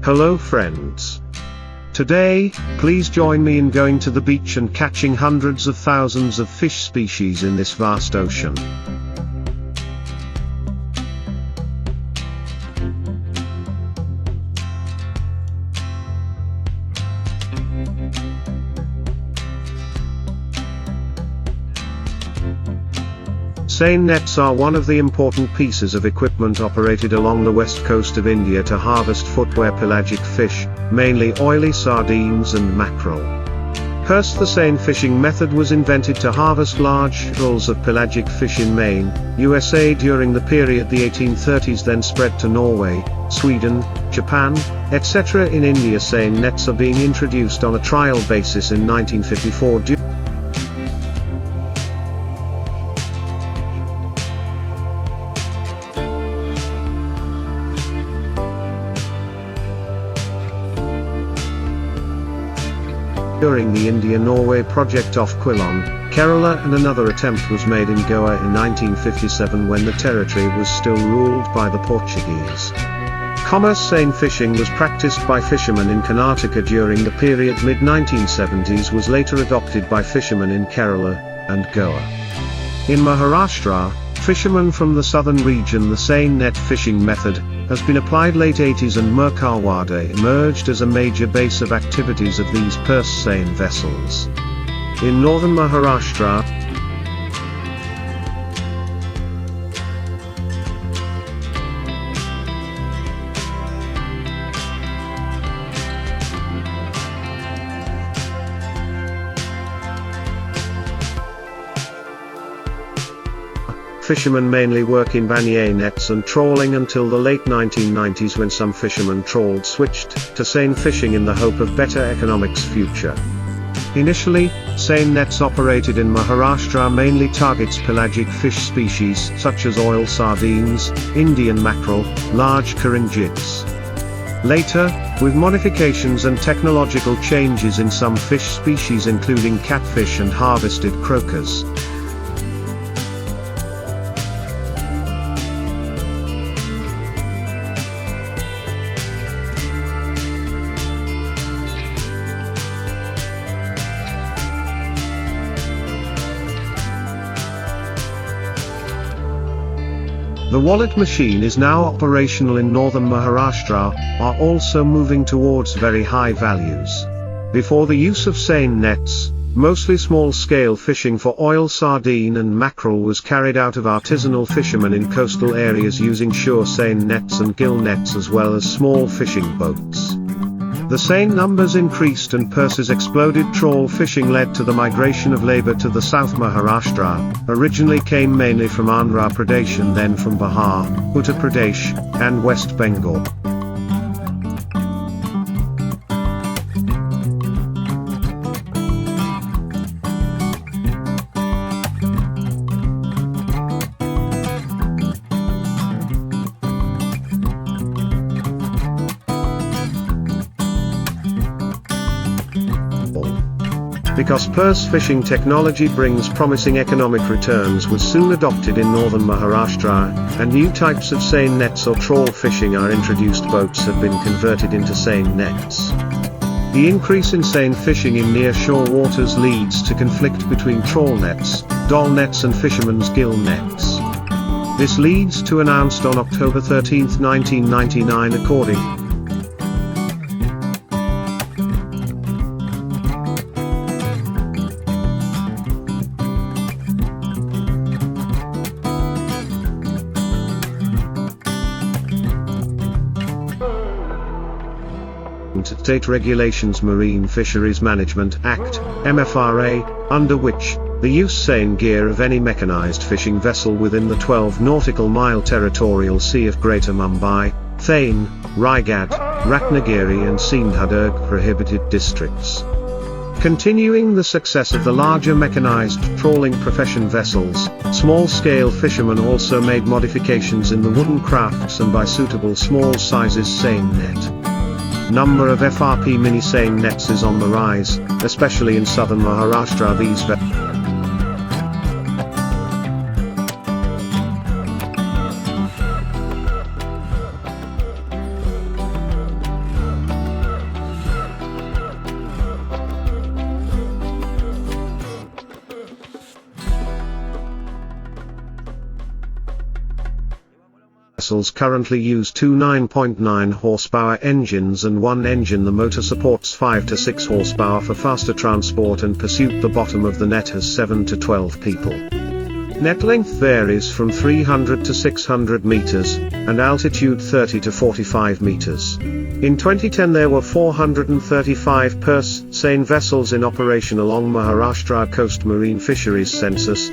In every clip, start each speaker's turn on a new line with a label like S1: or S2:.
S1: Hello friends. Today, please join me in going to the beach and catching hundreds of thousands of fish species in this vast ocean. Seine nets are one of the important pieces of equipment operated along the west coast of India to harvest footwear pelagic fish, mainly oily sardines and mackerel. First, the seine fishing method was invented to harvest large shoals of pelagic fish in Maine, USA during the period the 1830s, then spread to Norway, Sweden, Japan, etc. In India, seine nets are being introduced on a trial basis in 1954 during the India-Norway project off Quilon, Kerala, and another attempt was made in Goa in 1957 when the territory was still ruled by the Portuguese. Commerce seine fishing was practiced by fishermen in Karnataka during the period mid-1970s, was later adopted by fishermen in Kerala and Goa. In Maharashtra, fishermen from the southern region, the seine net fishing method has been applied late 80s, and Merkawada emerged as a major base of activities of these purse seine vessels. In northern Maharashtra, fishermen mainly work in banier nets and trawling until the late 1990s, when some fishermen trawled switched to seine fishing in the hope of better economics future. Initially, seine nets operated in Maharashtra mainly targets pelagic fish species such as oil sardines, Indian mackerel, large carangids. Later, with modifications and technological changes in some fish species including catfish and harvested croakers, the wallet machine is now operational in northern Maharashtra, are also moving towards very high values. Before the use of seine nets, mostly small-scale fishing for oil sardine and mackerel was carried out of artisanal fishermen in coastal areas using sure seine nets and gill nets as well as small fishing boats. The seine numbers increased and purses exploded. Trawl fishing led to the migration of labor to the South. Maharashtra originally came mainly from Andhra Pradesh and then from Bihar, Uttar Pradesh, and West Bengal. Because purse fishing technology brings promising economic returns, was soon adopted in northern Maharashtra, and new types of seine nets or trawl fishing are introduced. Boats have been converted into seine nets. The increase in seine fishing in near-shore waters leads to conflict between trawl nets, doll nets and fishermen's gill nets. This leads to announced on October 13, 1999 according State Regulations Marine Fisheries Management Act, MFRA, under which the use seine gear of any mechanized fishing vessel within the 12 nautical mile territorial sea of Greater Mumbai, Thane, Raigad, Ratnagiri and Sindhudurg prohibited districts. Continuing the success of the larger mechanized trawling profession vessels, small-scale fishermen also made modifications in the wooden crafts and by suitable small sizes seine net. Number of FRP mini seine nets is on the rise, especially in southern Maharashtra. These vessels currently use two 9.9 horsepower engines and one engine. The motor supports 5 to 6 horsepower for faster transport and pursuit. The bottom of the net has 7 to 12 people. Net length varies from 300 to 600 meters, and altitude 30 to 45 meters. In 2010 there were 435 purse seine vessels in operation along Maharashtra coast. Marine Fisheries Census.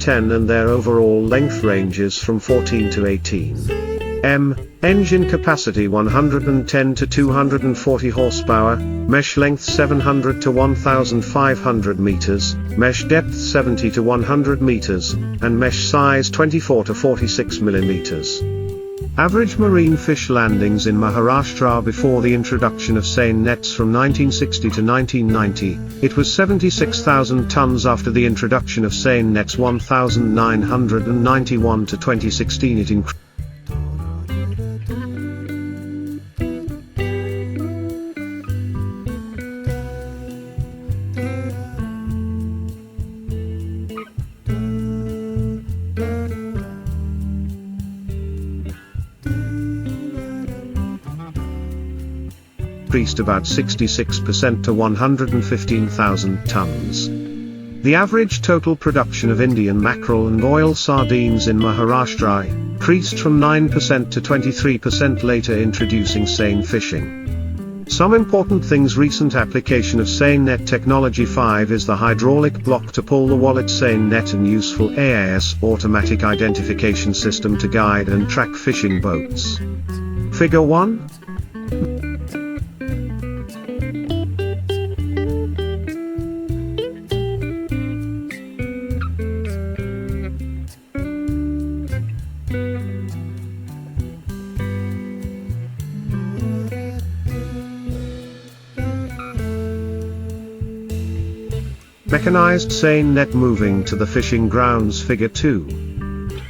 S1: And their overall length ranges from 14 to 18 m. Engine capacity 110 to 240 horsepower, mesh length 700 to 1500 meters, mesh depth 70 to 100 meters, and mesh size 24 to 46 millimeters. Average marine fish landings in Maharashtra before the introduction of seine nets from 1960 to 1990, it was 76,000 tons. After the introduction of seine nets 1,991 to 2016 it increased. Increased about 66% to 115,000 tons. The average total production of Indian mackerel and oil sardines in Maharashtra increased from 9% to 23% later introducing seine fishing. Some important things: recent application of seine net technology. 5 is the hydraulic block to pull the wallet seine net and useful AIS automatic identification system to guide and track fishing boats. Figure 1. Mechanized seine net moving to the fishing grounds. Figure 2.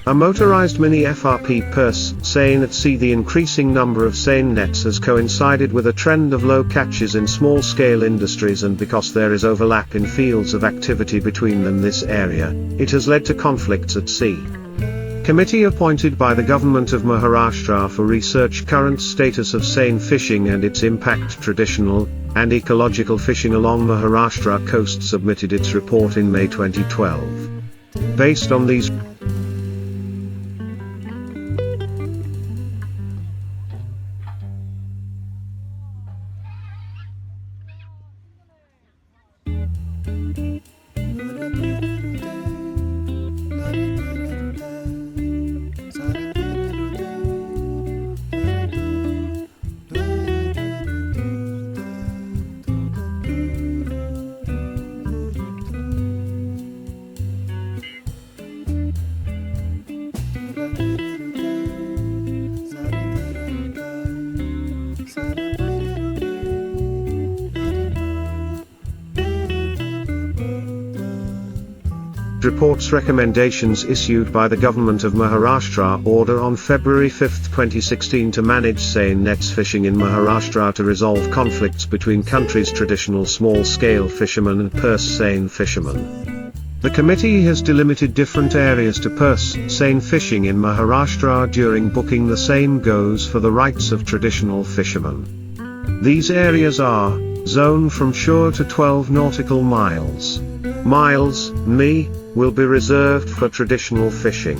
S1: A motorized mini FRP purse seine at sea. The increasing number of seine nets has coincided with a trend of low catches in small-scale industries, and because there is overlap in fields of activity between them, this area, it has led to conflicts at sea. Committee appointed by the Government of Maharashtra for research current status of seine fishing and its impact. Traditional and ecological fishing along Maharashtra coast submitted its report in May 2012. Based on these reports recommendations issued by the Government of Maharashtra order on February 5, 2016 to manage seine nets fishing in Maharashtra to resolve conflicts between countries' traditional small-scale fishermen and purse seine fishermen. The committee has delimited different areas to purse seine fishing in Maharashtra during booking. The same goes for the rights of traditional fishermen. These areas are: zone from shore to 12 nautical miles. Mi will be reserved for traditional fishing.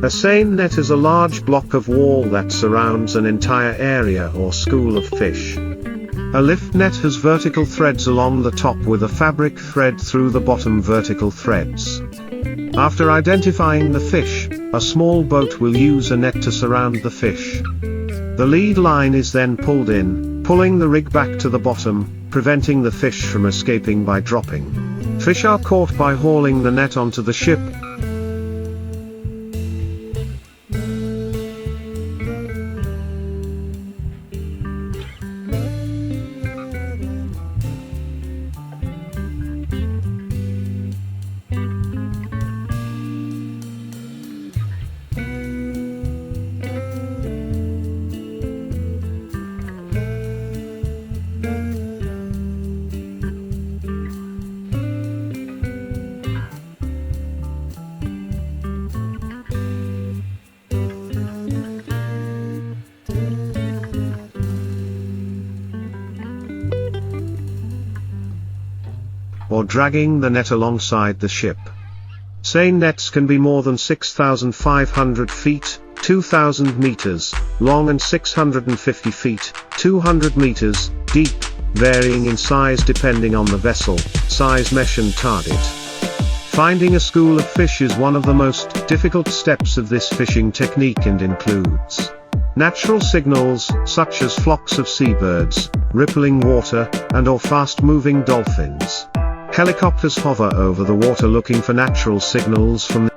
S1: A seine net is a large block of wall that surrounds an entire area or school of fish. A lift net has vertical threads along the top with a fabric thread through the bottom vertical threads. After identifying the fish, a small boat will use a net to surround the fish. The lead line is then pulled in, pulling the rig back to the bottom, preventing the fish from escaping by dropping. Fish are caught by hauling the net onto the ship. Or dragging the net alongside the ship. Seine nets can be more than 6,500 feet, 2,000 meters, long and 650 feet, 200 meters, deep, varying in size depending on the vessel, size, mesh and target. Finding a school of fish is one of the most difficult steps of this fishing technique and includes natural signals, such as flocks of seabirds, rippling water, and/or fast-moving dolphins. Helicopters hover over the water looking for natural signals from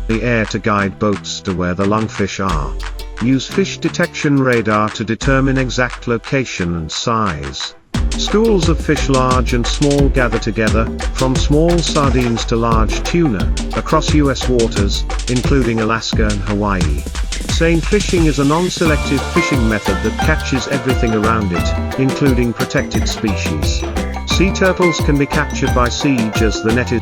S1: the air to guide boats to where the lungfish are. Use fish detection radar to determine exact location and size. Schools of fish large and small gather together, from small sardines to large tuna, across US waters, including Alaska and Hawaii. Seine fishing is a non-selective fishing method that catches everything around it, including protected species. Sea turtles can be captured by siege as the net is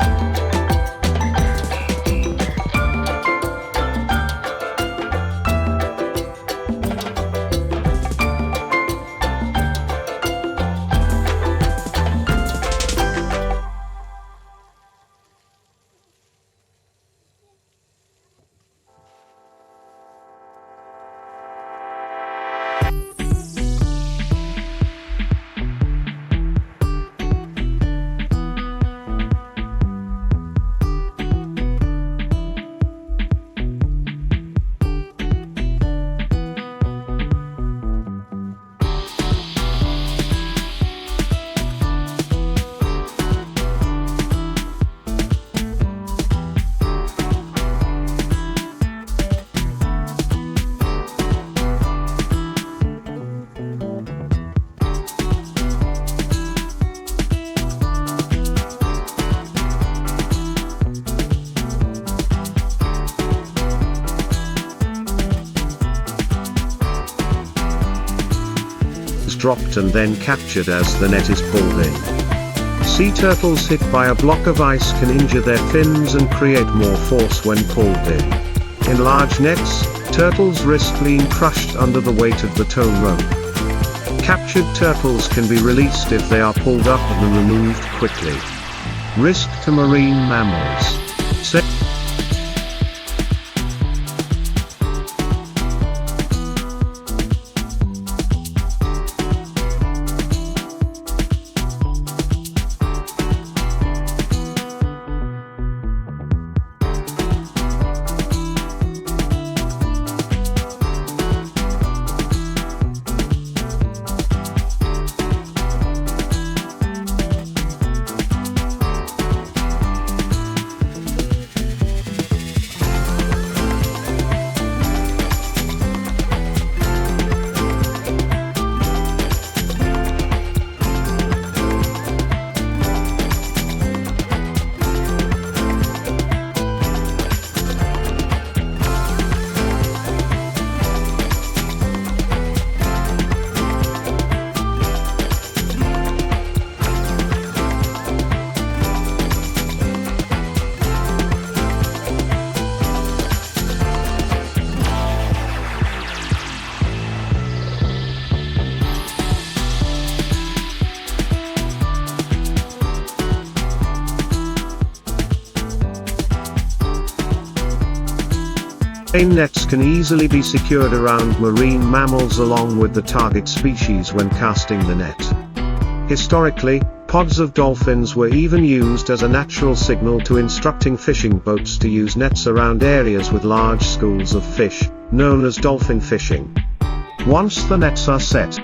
S1: dropped and then captured as the net is pulled in. Sea turtles hit by a block of ice can injure their fins and create more force when pulled in. In large nets, turtles risk being crushed under the weight of the tow rope. Captured turtles can be released if they are pulled up and removed quickly. Risk to marine mammals. Nets can easily be secured around marine mammals along with the target species when casting the net. Historically, pods of dolphins were even used as a natural signal to instructing fishing boats to use nets around areas with large schools of fish, known as dolphin fishing. Once the nets are set,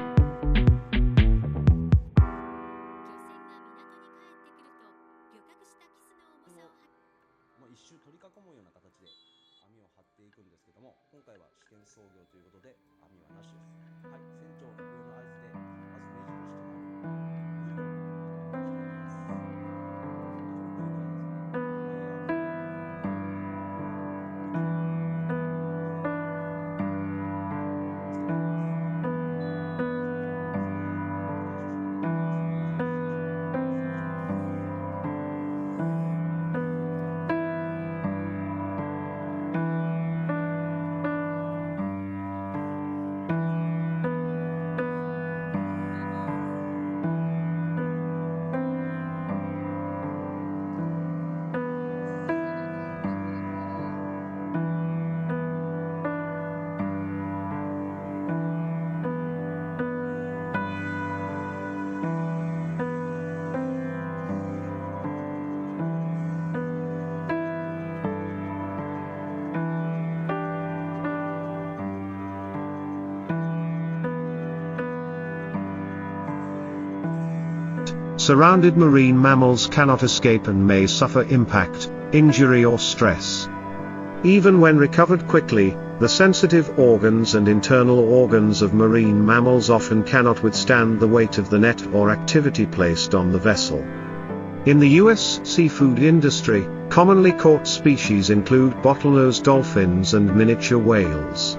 S1: surrounded marine mammals cannot escape and may suffer impact, injury or stress. Even when recovered quickly, the sensitive organs and internal organs of marine mammals often cannot withstand the weight of the net or activity placed on the vessel. In the U.S. seafood industry, commonly caught species include bottlenose dolphins and miniature whales.